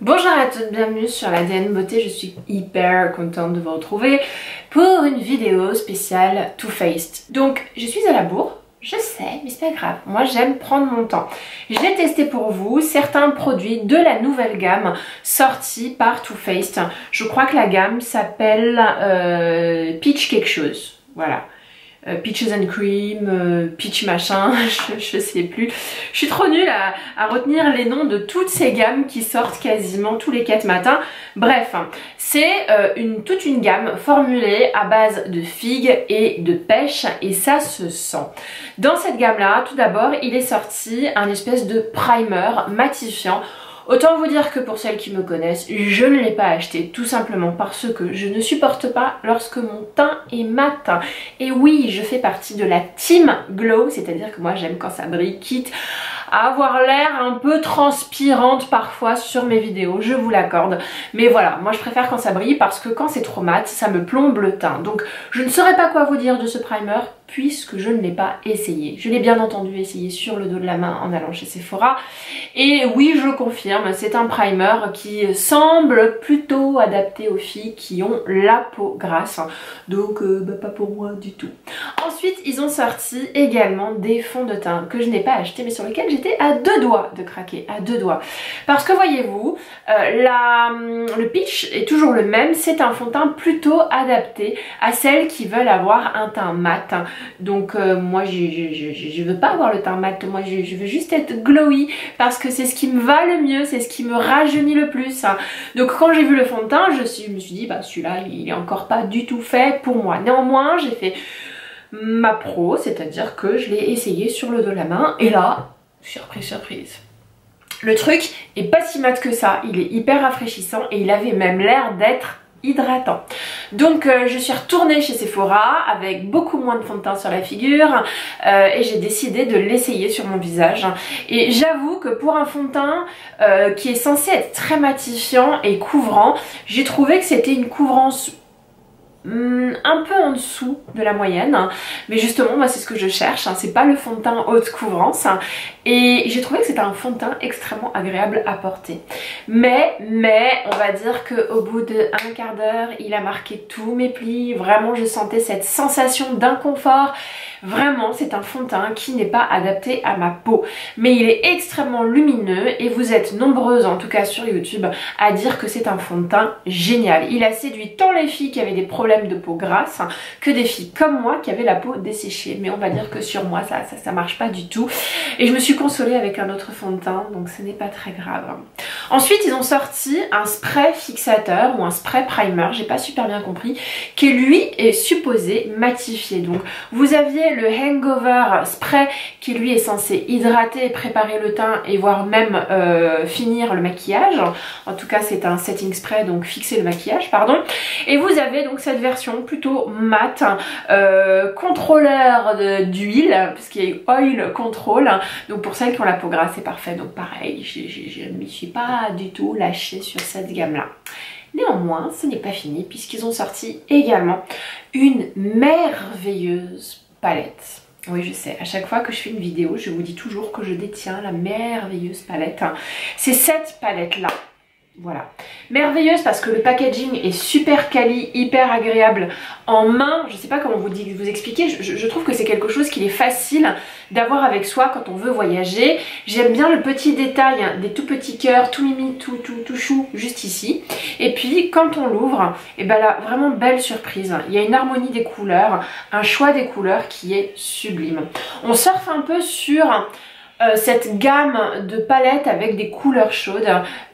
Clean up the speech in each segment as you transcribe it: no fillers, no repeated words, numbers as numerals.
Bonjour à toutes, bienvenue sur l'ADN Beauté, je suis hyper contente de vous retrouver pour une vidéo spéciale Too Faced. Donc je suis à la bourre, je sais, mais c'est pas grave, moi j'aime prendre mon temps. J'ai testé pour vous certains produits de la nouvelle gamme sortie par Too Faced. Je crois que la gamme s'appelle Peach quelque chose, voilà. Peaches and Cream, Peach machin, je sais plus. Je suis trop nulle à retenir les noms de toutes ces gammes qui sortent quasiment tous les 4 matins. Bref, c'est toute une gamme formulée à base de figues et de pêche et ça se sent. Dans cette gamme-là, tout d'abord, il est sorti un espèce de primer matifiant. Autant vous dire que pour celles qui me connaissent, je ne l'ai pas acheté tout simplement parce que je ne supporte pas lorsque mon teint est mat. Et oui, je fais partie de la team glow, c'est-à-dire que moi j'aime quand ça brille, quitte à avoir l'air un peu transpirante parfois sur mes vidéos, je vous l'accorde. Mais voilà, moi je préfère quand ça brille parce que quand c'est trop mat, ça me plombe le teint. Donc je ne saurais pas quoi vous dire de ce primer puisque je ne l'ai pas essayé. Je l'ai bien entendu essayé sur le dos de la main en allant chez Sephora. Et oui, je confirme, c'est un primer qui semble plutôt adapté aux filles qui ont la peau grasse. Donc pas pour moi du tout. Ensuite, ils ont sorti également des fonds de teint que je n'ai pas acheté mais sur lesquels j'étais à 2 doigts de craquer, à 2 doigts. Parce que voyez-vous, le pitch est toujours le même, c'est un fond de teint plutôt adapté à celles qui veulent avoir un teint mat. Donc moi je veux pas avoir le teint mat, moi je veux juste être glowy parce que c'est ce qui me va le mieux, c'est ce qui me rajeunit le plus. Donc quand j'ai vu le fond de teint, je me suis dit bah celui-là il est encore pas du tout fait pour moi. Néanmoins j'ai fait ma pro, c'est-à-dire que je l'ai essayé sur le dos de la main et là, surprise surprise. Le truc est pas si mat que ça, il est hyper rafraîchissant et il avait même l'air d'être hydratant. Donc je suis retournée chez Sephora avec beaucoup moins de fond de teint sur la figure et j'ai décidé de l'essayer sur mon visage. Et j'avoue que pour un fond de teint qui est censé être très matifiant et couvrant, j'ai trouvé que c'était une couvrance un peu en dessous de la moyenne, mais justement moi c'est ce que je cherche, c'est pas le fond de teint haute couvrance et j'ai trouvé que c'était un fond de teint extrêmement agréable à porter, mais on va dire qu'au bout d'un quart d'heure il a marqué tous mes plis, vraiment je sentais cette sensation d'inconfort. Vraiment c'est un fond de teint qui n'est pas adapté à ma peau, mais il est extrêmement lumineux et vous êtes nombreuses en tout cas sur YouTube à dire que c'est un fond de teint génial. Il a séduit tant les filles qui avaient des problèmes de peau grasse que des filles comme moi qui avaient la peau desséchée, mais on va dire que sur moi ça marche pas du tout et je me suis consolée avec un autre fond de teint donc ce n'est pas très grave. Ensuite ils ont sorti un spray fixateur ou un spray primer, j'ai pas super bien compris, qui lui est supposé matifier. Donc vous aviez le hangover spray qui lui est censé hydrater, préparer le teint et voire même finir le maquillage, en tout cas c'est un setting spray donc fixer le maquillage pardon, et vous avez donc cette version plutôt mat, contrôleur d'huile, parce qu'il y a oil control, donc pour celles qui ont la peau grasse c'est parfait. Donc pareil, je ne m'y suis pas du tout lâchée sur cette gamme là. Néanmoins ce n'est pas fini puisqu'ils ont sorti également une merveilleuse palette. Oui je sais, à chaque fois que je fais une vidéo je vous dis toujours que je détiens la merveilleuse palette. C'est cette palette là. Voilà, merveilleuse parce que le packaging est super quali, hyper agréable en main. Je sais pas comment vous expliquer, je trouve que c'est quelque chose qu'il est facile d'avoir avec soi quand on veut voyager. J'aime bien le petit détail des tout petits cœurs, tout mimi, tout chou juste ici. Et puis quand on l'ouvre, et ben là vraiment belle surprise. Il y a une harmonie des couleurs, un choix des couleurs qui est sublime. On surfe un peu sur cette gamme de palettes avec des couleurs chaudes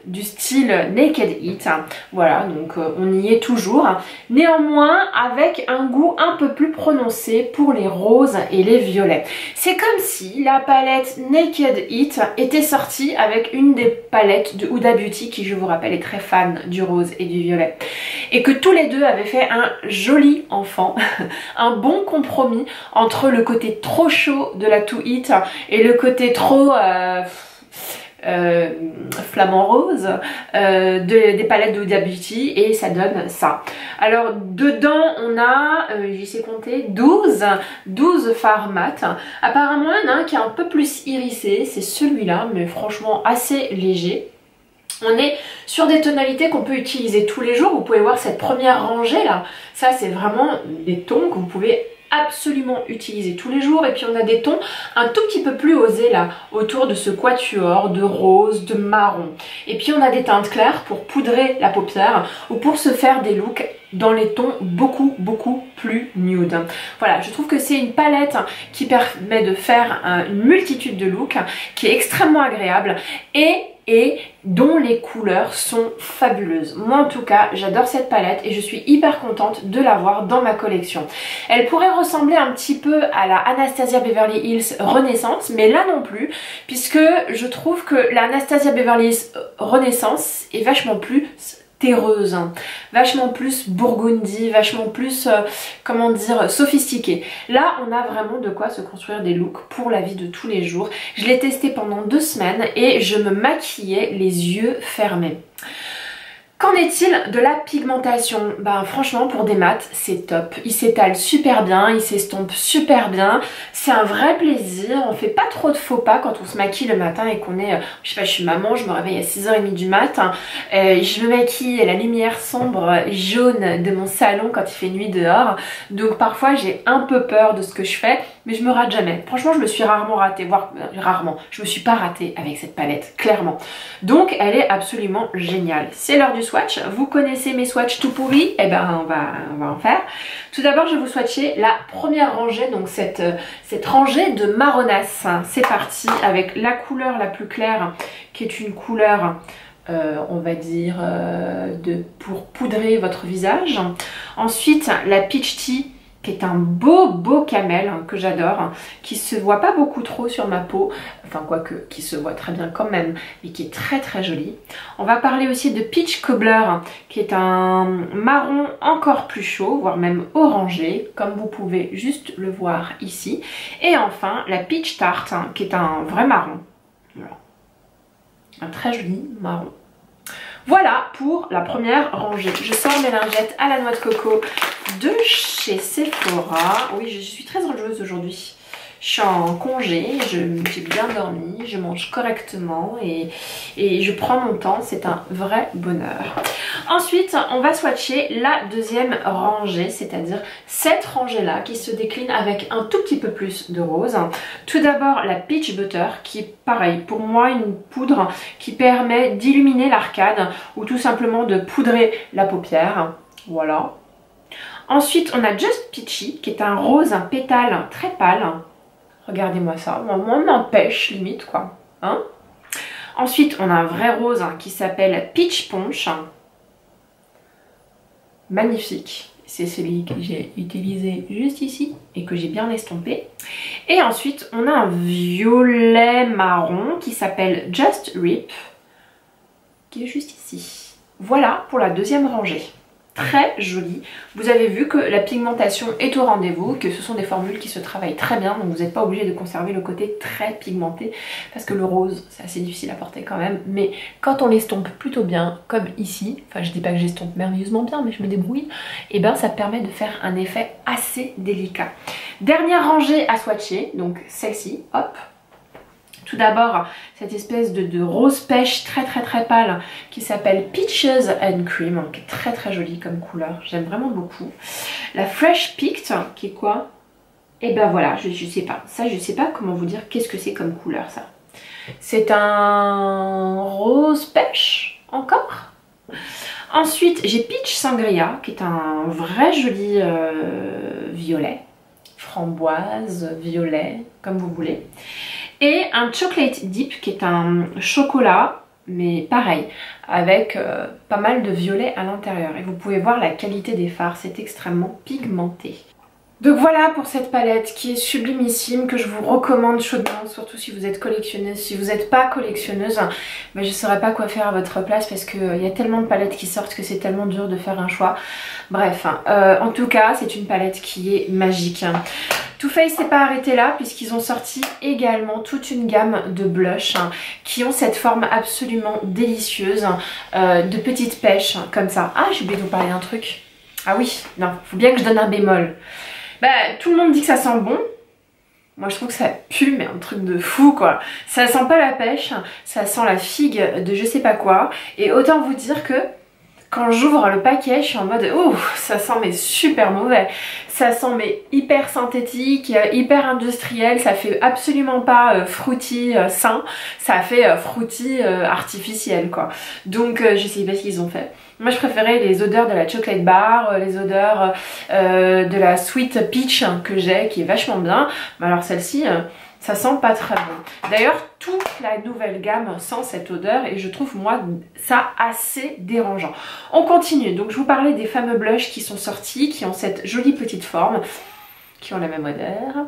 du style Naked Heat. Voilà, donc on y est toujours. Néanmoins, avec un goût un peu plus prononcé pour les roses et les violets. C'est comme si la palette Naked Heat était sortie avec une des palettes de Huda Beauty qui, je vous rappelle, est très fan du rose et du violet. Et que tous les deux avaient fait un joli enfant, un bon compromis entre le côté trop chaud de la Too Heat et le côté trop flamant rose des palettes de Huda Beauty et ça donne ça. Alors dedans on a, j'y sais compter, 12 fards mat. Apparemment il y en a un qui est un peu plus irisé, c'est celui-là mais franchement assez léger. On est sur des tonalités qu'on peut utiliser tous les jours. Vous pouvez voir cette première rangée là. Ça, c'est vraiment des tons que vous pouvez absolument utiliser tous les jours. Et puis on a des tons un tout petit peu plus osés là, autour de ce quatuor de rose, de marron. Et puis on a des teintes claires pour poudrer la paupière ou pour se faire des looks dans les tons beaucoup plus nude. Voilà, je trouve que c'est une palette qui permet de faire une multitude de looks, qui est extrêmement agréable et dont les couleurs sont fabuleuses. Moi en tout cas, j'adore cette palette et je suis hyper contente de l'avoir dans ma collection. Elle pourrait ressembler un petit peu à la Anastasia Beverly Hills Renaissance, mais là non plus, puisque je trouve que la Anastasia Beverly Hills Renaissance est vachement plus terreuse, vachement plus burgundy, vachement plus, comment dire, sophistiquée. Là, on a vraiment de quoi se construire des looks pour la vie de tous les jours. Je l'ai testé pendant 2 semaines et je me maquillais les yeux fermés. Qu'en est-il de la pigmentation? Ben franchement pour des mats c'est top, il s'étale super bien, il s'estompe super bien, c'est un vrai plaisir, on fait pas trop de faux pas quand on se maquille le matin et qu'on est, je sais pas, je suis maman, je me réveille à 6h30 du matin, je me maquille à la lumière sombre jaune de mon salon quand il fait nuit dehors, donc parfois j'ai un peu peur de ce que je fais, mais je me rate jamais. Franchement je me suis rarement ratée, voire rarement, je me suis pas ratée avec cette palette, clairement. Donc elle est absolument géniale. C'est l'heure du swatch. Vous connaissez mes swatchs tout pourris, et ben on va en faire. Tout d'abord je vais vous swatcher la première rangée, donc cette rangée de marronasse. C'est parti avec la couleur la plus claire qui est une couleur on va dire pour poudrer votre visage. Ensuite la Peach Tea qui est un beau camel que j'adore, qui se voit pas beaucoup trop sur ma peau, enfin quoique qui se voit très bien quand même, mais qui est très joli. On va parler aussi de Peach Cobbler qui est un marron encore plus chaud, voire même orangé, comme vous pouvez juste le voir ici. Et enfin la Peach Tart qui est un vrai marron, voilà. Un très joli marron. Voilà pour la première rangée. Je sors mes lingettes à la noix de coco de chez Sephora. Oui, je suis très enjoueuse aujourd'hui. Je suis en congé, j'ai bien dormi, je mange correctement et je prends mon temps, c'est un vrai bonheur. Ensuite, on va swatcher la deuxième rangée, c'est-à-dire cette rangée-là qui se décline avec un tout petit peu plus de rose. Tout d'abord, la Peach Butter qui est pareil, pour moi une poudre qui permet d'illuminer l'arcade ou tout simplement de poudrer la paupière. Voilà. Ensuite, on a Just Peachy qui est un rose, un pétale très pâle. Regardez-moi ça, on m'empêche limite quoi. Hein? Ensuite, on a un vrai rose qui s'appelle Peach Punch. Magnifique. C'est celui que j'ai utilisé juste ici et que j'ai bien estompé. Et ensuite, on a un violet marron qui s'appelle Just Rip, qui est juste ici. Voilà pour la deuxième rangée. Très joli. Vous avez vu que la pigmentation est au rendez-vous, que ce sont des formules qui se travaillent très bien, donc vous n'êtes pas obligé de conserver le côté très pigmenté, parce que le rose, c'est assez difficile à porter quand même, mais quand on l'estompe plutôt bien, comme ici, enfin je dis pas que j'estompe merveilleusement bien, mais je me débrouille, et ben ça permet de faire un effet assez délicat. Dernière rangée à swatcher, donc celle-ci, hop. Tout d'abord, cette espèce de rose pêche très pâle qui s'appelle Peaches and Cream, qui est très jolie comme couleur, j'aime vraiment beaucoup. La Fresh Picked, qui est quoi? Et ben voilà, je sais pas, ça je sais pas comment vous dire qu'est-ce que c'est comme couleur ça. C'est un rose pêche, encore. Ensuite, j'ai Peach Sangria, qui est un vrai joli violet, framboise, violet, comme vous voulez. Et un Chocolate Dip qui est un chocolat, mais pareil, avec pas mal de violet à l'intérieur. Et vous pouvez voir la qualité des fards, c'est extrêmement pigmenté. Donc voilà pour cette palette qui est sublimissime, que je vous recommande chaudement, surtout si vous êtes collectionneuse. Si vous n'êtes pas collectionneuse, ben je ne saurais pas quoi faire à votre place parce qu'il y a tellement de palettes qui sortent que c'est tellement dur de faire un choix. Bref, en tout cas c'est une palette qui est magique. Too Faced s'est pas arrêté là puisqu'ils ont sorti également toute une gamme de blushs qui ont cette forme absolument délicieuse de petites pêches comme ça. Ah, j'ai oublié de vous parler d'un truc. Ah oui, non, faut bien que je donne un bémol. Bah, tout le monde dit que ça sent bon. Moi je trouve que ça pue mais un truc de fou quoi. Ça sent pas la pêche, ça sent la figue de je sais pas quoi. Et autant vous dire que quand j'ouvre le paquet, je suis en mode oh ça sent mais super mauvais. Ça sent mais hyper synthétique, hyper industriel, ça fait absolument pas fruity sain, ça fait fruity artificiel quoi. Donc je sais pas ce qu'ils ont fait. Moi je préférais les odeurs de la chocolate bar, les odeurs de la sweet peach que j'ai qui est vachement bien. Mais alors celle-ci ça sent pas très bon. D'ailleurs toute la nouvelle gamme sent cette odeur et je trouve moi ça assez dérangeant. On continue, donc je vous parlais des fameux blushs qui sont sortis, qui ont cette jolie petite forme, qui ont la même odeur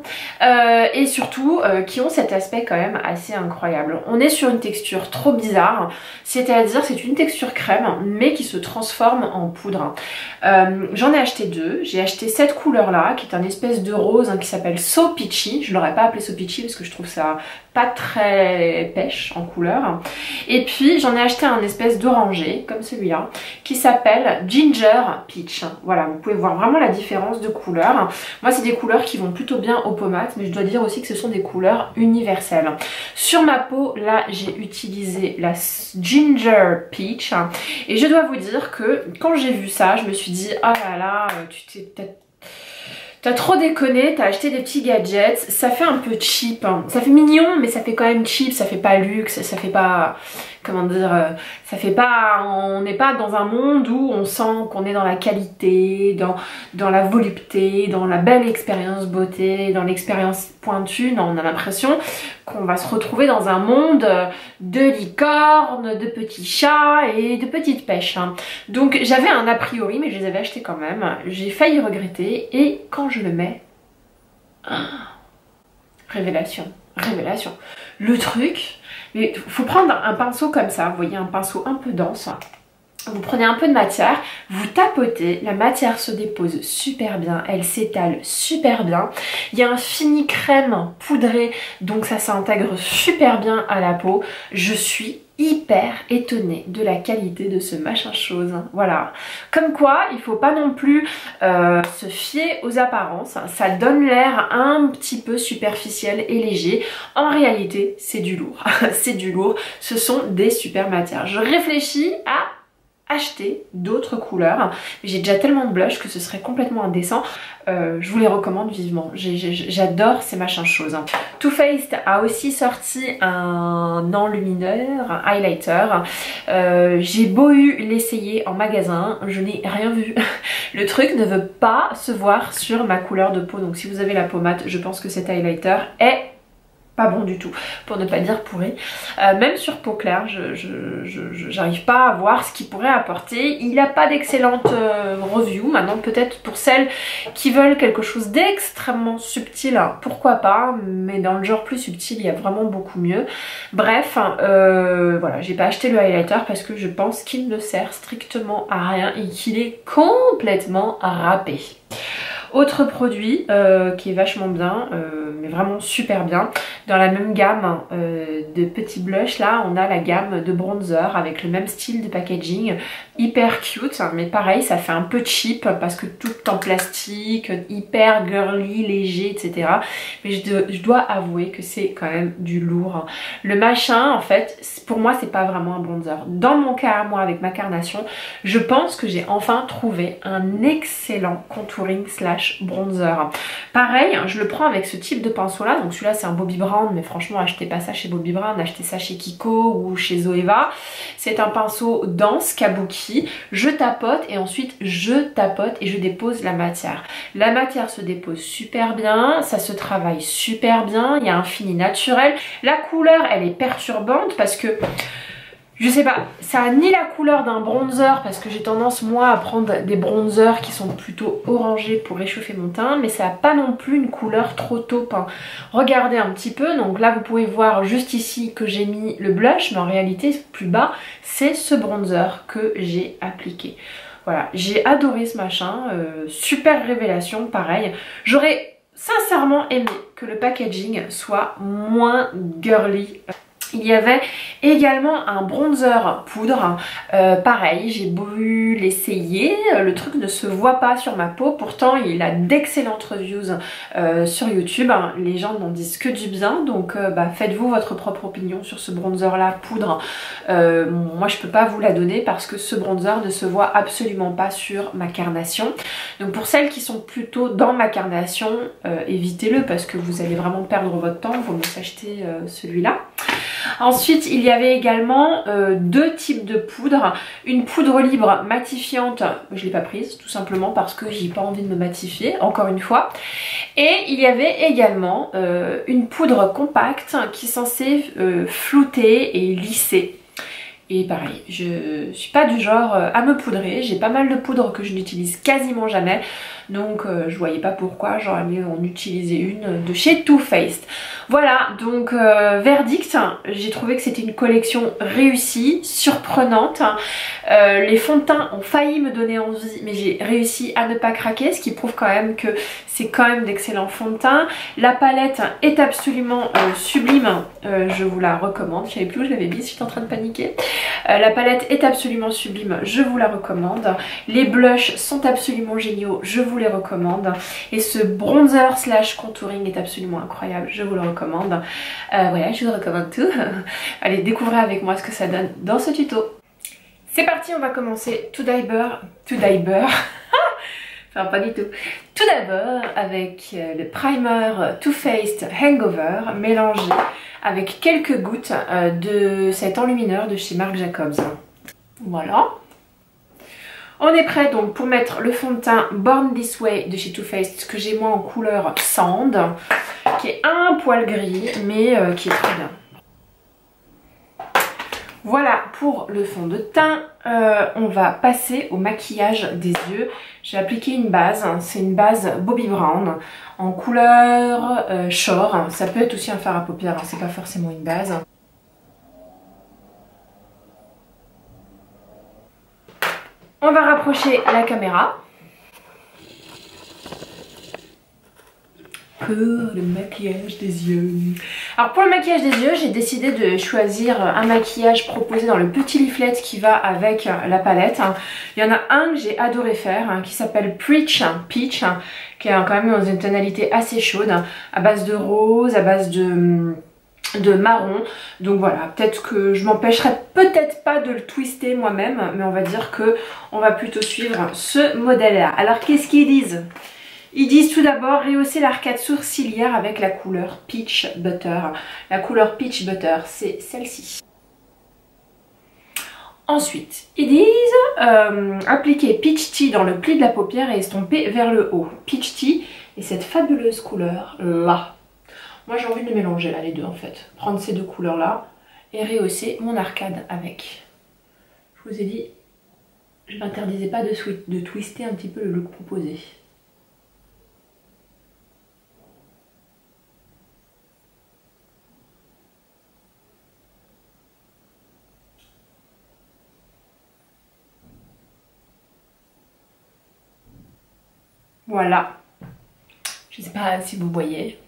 et surtout qui ont cet aspect quand même assez incroyable. On est sur une texture trop bizarre, c'est-à-dire c'est une texture crème mais qui se transforme en poudre. J'en ai acheté deux, j'ai acheté cette couleur là qui est un espèce de rose qui s'appelle So Peachy. Je l'aurais pas appelé So Peachy parce que je trouve ça pas très pêche en couleur. Et puis j'en ai acheté un espèce d'orangé comme celui-là qui s'appelle Ginger Peach. Voilà, vous pouvez voir vraiment la différence de couleur. Moi c'est des couleurs qui vont plutôt bien aux pommades, mais je dois dire aussi que ce sont des couleurs universelles. Sur ma peau, là j'ai utilisé la Ginger Peach et je dois vous dire que quand j'ai vu ça, je me suis dit oh là là, tu t'es peut-être... T'as trop déconné, t'as acheté des petits gadgets, ça fait un peu cheap, hein. Ça fait mignon mais ça fait quand même cheap, ça fait pas luxe, ça fait pas... Comment dire, ça fait pas... On n'est pas dans un monde où on sent qu'on est dans la qualité, dans la volupté, dans la belle expérience beauté, dans l'expérience pointue. Non, on a l'impression qu'on va se retrouver dans un monde de licornes, de petits chats et de petites pêches. Hein. Donc j'avais un a priori mais je les avais achetés quand même. J'ai failli regretter et quand je le mets... révélation, révélation. Le truc... Mais faut prendre un pinceau comme ça, vous voyez, un pinceau un peu dense. Vous prenez un peu de matière, vous tapotez, la matière se dépose super bien, elle s'étale super bien. Il y a un fini crème poudré, donc ça s'intègre super bien à la peau. Je suis hyper étonnée de la qualité de ce machin chose. Voilà. Comme quoi, il faut pas non plus se fier aux apparences. Ça donne l'air un petit peu superficiel et léger. En réalité, c'est du lourd. C'est du lourd. Ce sont des super matières. Je réfléchis à acheter d'autres couleurs. J'ai déjà tellement de blush que ce serait complètement indécent. Je vous les recommande vivement. J'adore ces machins choses. Too Faced a aussi sorti un enlumineur, un highlighter. J'ai beau eu l'essayer en magasin, je n'ai rien vu. Le truc ne veut pas se voir sur ma couleur de peau. Donc si vous avez la peau mate, je pense que cet highlighter est pas bon du tout, pour ne pas dire pourri. Même sur peau claire, j'arrive pas à voir ce qu'il pourrait apporter. Il n'a pas d'excellente review. Maintenant, peut-être pour celles qui veulent quelque chose d'extrêmement subtil, pourquoi pas, mais dans le genre plus subtil, il y a vraiment beaucoup mieux. Bref, voilà, j'ai pas acheté le highlighter parce que je pense qu'il ne sert strictement à rien et qu'il est complètement râpé. Autre produit qui est vachement bien, mais vraiment super bien, dans la même gamme de petits blushs, là on a la gamme de bronzer avec le même style de packaging, hyper cute, mais pareil ça fait un peu cheap parce que tout en plastique, hyper girly, léger, etc. Mais je dois avouer que c'est quand même du lourd. Le machin en fait, pour moi c'est pas vraiment un bronzer. Dans mon cas, moi avec ma carnation, je pense que j'ai enfin trouvé un excellent contouring slash bronzer. Pareil, je le prends avec ce type de pinceau là, donc celui-là c'est un Bobbi Brown, mais franchement achetez pas ça chez Bobbi Brown, achetez ça chez Kiko ou chez Zoeva. C'est un pinceau dense, kabuki, je tapote et ensuite je tapote et je dépose la matière. La matière se dépose super bien, ça se travaille super bien, il y a un fini naturel. La couleur elle est perturbante parce que je sais pas, ça a ni la couleur d'un bronzer parce que j'ai tendance moi à prendre des bronzers qui sont plutôt orangés pour réchauffer mon teint, mais ça a pas non plus une couleur trop taupe. Hein. Regardez un petit peu, donc là vous pouvez voir juste ici que j'ai mis le blush, mais en réalité plus bas c'est ce bronzer que j'ai appliqué. Voilà, j'ai adoré ce machin, super révélation, pareil. J'aurais sincèrement aimé que le packaging soit moins girly. Il y avait également un bronzer poudre, pareil, j'ai voulu l'essayer, le truc ne se voit pas sur ma peau, pourtant il a d'excellentes reviews sur YouTube, les gens n'en disent que du bien, donc faites-vous votre propre opinion sur ce bronzer là poudre. Moi je peux pas vous la donner parce que ce bronzer ne se voit absolument pas sur ma carnation, donc pour celles qui sont plutôt dans ma carnation, évitez-le parce que vous allez vraiment perdre votre temps, il vaut mieux s'acheter celui-là. Ensuite il y avait également deux types de poudre, une poudre libre matifiante, je ne l'ai pas prise tout simplement parce que j'ai pas envie de me matifier encore une fois, et il y avait également une poudre compacte qui est censée flouter et lisser. Et pareil, je suis pas du genre à me poudrer, j'ai pas mal de poudre que je n'utilise quasiment jamais, donc je voyais pas pourquoi j'aurais mieux en utiliser une de chez Too Faced. Voilà, donc verdict, j'ai trouvé que c'était une collection réussie, surprenante. Les fonds de teint ont failli me donner envie, mais j'ai réussi à ne pas craquer, ce qui prouve quand même que c'est quand même d'excellents fonds de teint. La palette est absolument sublime, je vous la recommande, je savais plus où je l'avais mise, j'étais en train de paniquer. La palette est absolument sublime, je vous la recommande. Les blushs sont absolument géniaux, je vous les recommande. Et ce bronzer slash contouring est absolument incroyable, je vous le recommande. Voilà, je vous recommande tout. Allez, découvrez avec moi ce que ça donne dans ce tuto. C'est parti, on va commencer tout d'abord. Enfin pas du tout. Tout d'abord avec le primer Too Faced Hangover mélangé avec quelques gouttes de cet enlumineur de chez Marc Jacobs. Voilà. On est prêt donc pour mettre le fond de teint Born This Way de chez Too Faced que j'ai moi en couleur Sand, qui est un poil gris mais qui est très bien. Voilà pour le fond de teint, on va passer au maquillage des yeux. J'ai appliqué une base, c'est une base Bobbi Brown en couleur Shore. Ça peut être aussi un fard à paupières, c'est pas forcément une base. On va rapprocher la caméra. Pour le maquillage des yeux. Alors pour le maquillage des yeux, j'ai décidé de choisir un maquillage proposé dans le petit leaflet qui va avec la palette. Il y en a un que j'ai adoré faire qui s'appelle Peach, qui est quand même dans une tonalité assez chaude, à base de rose, à base de marron. Donc voilà, peut-être que je m'empêcherai peut-être pas de le twister moi-même, mais on va dire que on va plutôt suivre ce modèle-là. Alors qu'est-ce qu'ils disent ? Ils disent tout d'abord rehausser l'arcade sourcilière avec la couleur Peach Butter. La couleur Peach Butter, c'est celle-ci. Ensuite, ils disent appliquer Peach Tea dans le pli de la paupière et estomper vers le haut. Peach Tea et cette fabuleuse couleur là. Moi j'ai envie de mélanger là les deux en fait. Prendre ces deux couleurs là et rehausser mon arcade avec. Je vous ai dit, je m'interdisais pas de twister un petit peu le look proposé. Voilà, je ne sais pas si vous voyez.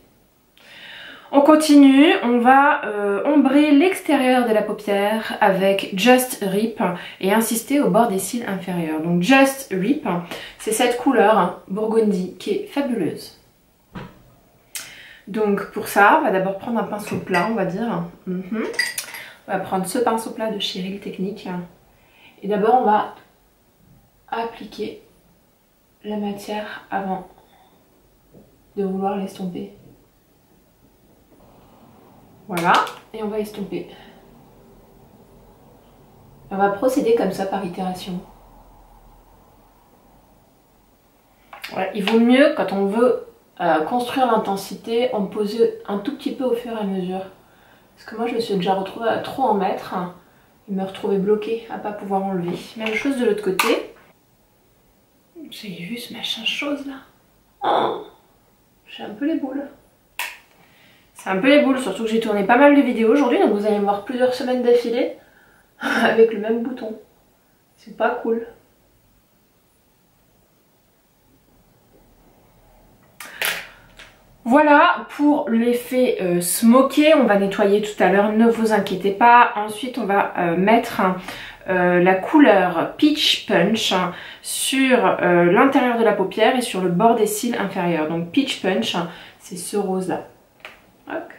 On continue, on va ombrer l'extérieur de la paupière avec Just Rip et insister au bord des cils inférieurs. Donc Just Rip, c'est cette couleur Burgundy qui est fabuleuse. Donc pour ça, on va d'abord prendre un pinceau plat, on va dire. On va prendre ce pinceau plat de chez Real Technique. Et d'abord on va appliquer la matière avant de vouloir l'estomper. Voilà, et on va estomper. On va procéder comme ça par itération. Voilà, il vaut mieux quand on veut construire l'intensité, en poser un tout petit peu au fur et à mesure. Parce que moi je me suis déjà retrouvée à trop en mettre et me retrouver bloquée à pas pouvoir enlever. Même chose de l'autre côté. J'ai vu ce machin chose là. Oh, j'ai un peu les boules. C'est un peu les boules, surtout que j'ai tourné pas mal de vidéos aujourd'hui, donc vous allez me voir plusieurs semaines d'affilée avec le même bouton. C'est pas cool. Voilà pour l'effet smoké. On va nettoyer tout à l'heure, ne vous inquiétez pas. Ensuite on va mettre la couleur Peach Punch sur l'intérieur de la paupière et sur le bord des cils inférieurs. Donc Peach Punch, c'est ce rose là. Hop.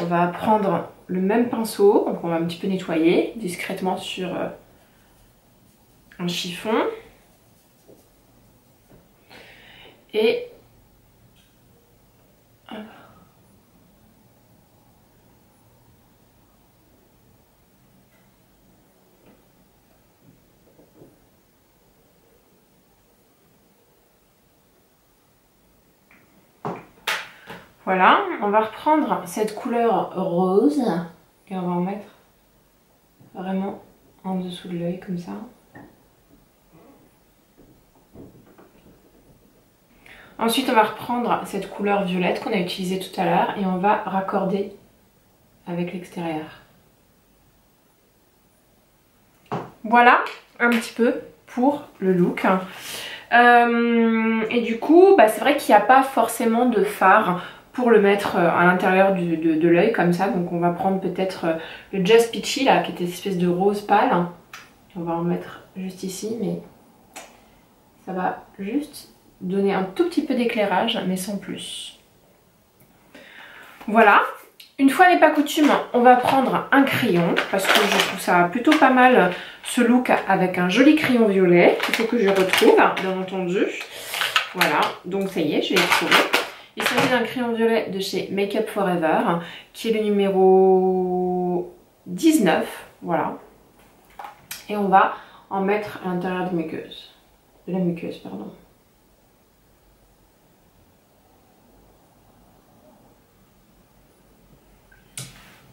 On va prendre le même pinceau, donc on va un petit peu nettoyer discrètement sur un chiffon. Et voilà, on va reprendre cette couleur rose et on va en mettre vraiment en dessous de l'œil comme ça. Ensuite on va reprendre cette couleur violette qu'on a utilisée tout à l'heure et on va raccorder avec l'extérieur. Voilà un petit peu pour le look. Et du coup c'est vrai qu'il n'y a pas forcément de fard pour le mettre à l'intérieur de l'œil comme ça. Donc on va prendre peut-être le Just Peachy là qui était cette espèce de rose pâle. On va en mettre juste ici mais ça va juste donner un tout petit peu d'éclairage mais sans plus. Voilà. Une fois n'est pas coutume, on va prendre un crayon parce que je trouve ça plutôt pas mal ce look avec un joli crayon violet qu'il faut que je retrouve bien entendu. Voilà, donc ça y est, je l'ai trouvé. Il s'agit d'un crayon violet de chez Make Up For Ever qui est le numéro 19, voilà. Et on va en mettre à l'intérieur de la muqueuse, pardon.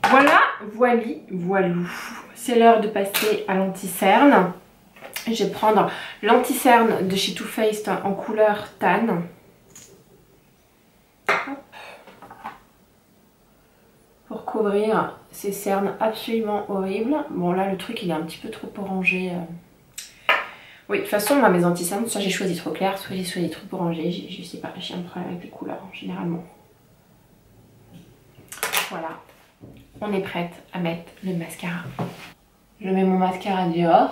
Voilà, voilou. C'est l'heure de passer à l'anti-cerne. Je vais prendre l'anti-cerne de chez Too Faced en couleur tan. Hop. Pour couvrir ces cernes absolument horribles. Bon là le truc il est un petit peu trop orangé. Oui, de toute façon moi mes anti-cernes, soit j'ai choisi trop clair, soit j'ai choisi trop orangé. Je sais pas, j'ai un problème avec les couleurs généralement. Voilà. On est prête à mettre le mascara. Je mets mon mascara Dior,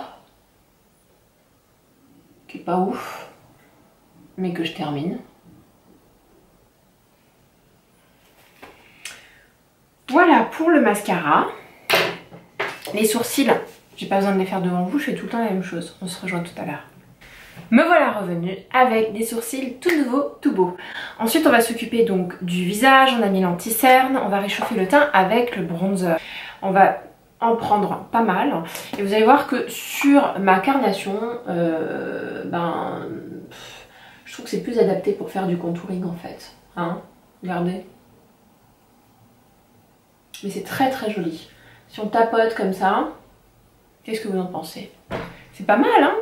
qui est pas ouf, mais que je termine. Voilà pour le mascara. Les sourcils, j'ai pas besoin de les faire devant vous, je fais tout le temps la même chose. On se rejoint tout à l'heure. Me voilà revenue avec des sourcils tout nouveaux, tout beaux. Ensuite on va s'occuper donc du visage, on a mis l'anti-cerne, on va réchauffer le teint avec le bronzer. On va en prendre pas mal et vous allez voir que sur ma carnation, je trouve que c'est plus adapté pour faire du contouring en fait. Hein, regardez. Mais c'est très très joli. Si on tapote comme ça, qu'est-ce que vous en pensez? C'est pas mal hein.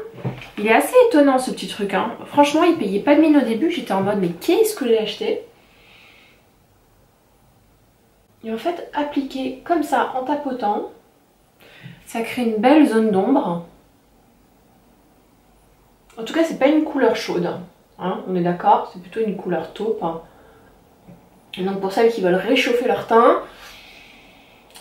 Il est assez étonnant ce petit truc hein. Franchement il payait pas de mine au début, j'étais en mode mais qu'est-ce que j'ai acheté? Et en fait appliqué comme ça en tapotant, ça crée une belle zone d'ombre. En tout cas c'est pas une couleur chaude hein, on est d'accord, c'est plutôt une couleur taupe hein. Et donc pour celles qui veulent réchauffer leur teint,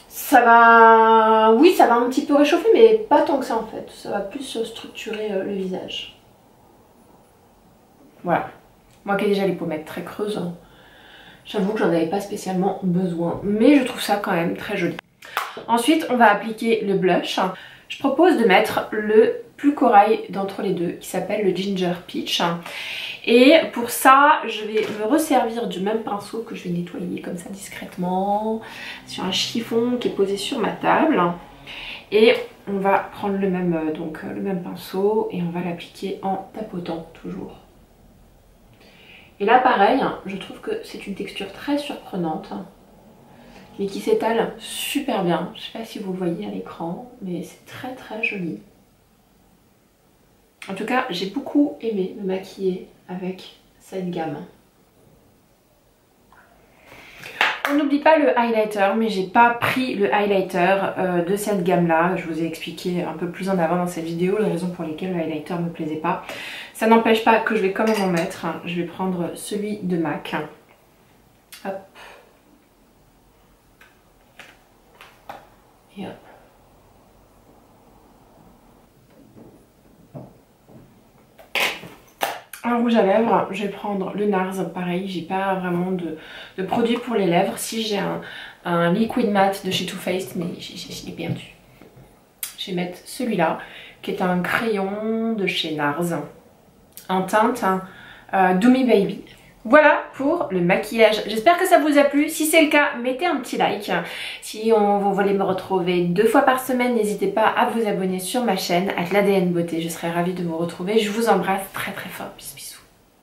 ça va, oui ça va un petit peu réchauffer mais pas tant que ça en fait, ça va plus structurer le visage. Voilà, moi qui ai déjà les pommettes très creuses, j'avoue que j'en avais pas spécialement besoin, mais je trouve ça quand même très joli. Ensuite on va appliquer le blush, je propose de mettre le plus corail d'entre les deux qui s'appelle le Ginger Peach. Et pour ça, je vais me resservir du même pinceau que je vais nettoyer comme ça discrètement sur un chiffon qui est posé sur ma table. Et on va prendre le même pinceau et on va l'appliquer en tapotant toujours. Et là pareil, je trouve que c'est une texture très surprenante mais qui s'étale super bien. Je ne sais pas si vous le voyez à l'écran, mais c'est très très joli. En tout cas, j'ai beaucoup aimé me maquiller avec cette gamme. On n'oublie pas le highlighter, mais j'ai pas pris le highlighter de cette gamme là. Je vous ai expliqué un peu plus en avant dans cette vidéo les raisons pour lesquelles le highlighter ne me plaisait pas. Ça n'empêche pas que je vais quand même en mettre. Je vais prendre celui de MAC. Hop. Et hop. Un rouge à lèvres, je vais prendre le NARS, pareil, j'ai pas vraiment de produit pour les lèvres. Si j'ai un liquid matte de chez Too Faced, mais je l'ai perdu. Je vais mettre celui-là, qui est un crayon de chez NARS, en teinte Do Me Baby. Voilà pour le maquillage. J'espère que ça vous a plu. Si c'est le cas, mettez un petit like. Si vous voulez me retrouver 2 fois par semaine, n'hésitez pas à vous abonner sur ma chaîne avec l'ADN Beauté. Je serai ravie de vous retrouver. Je vous embrasse très très fort. Bisous bisous.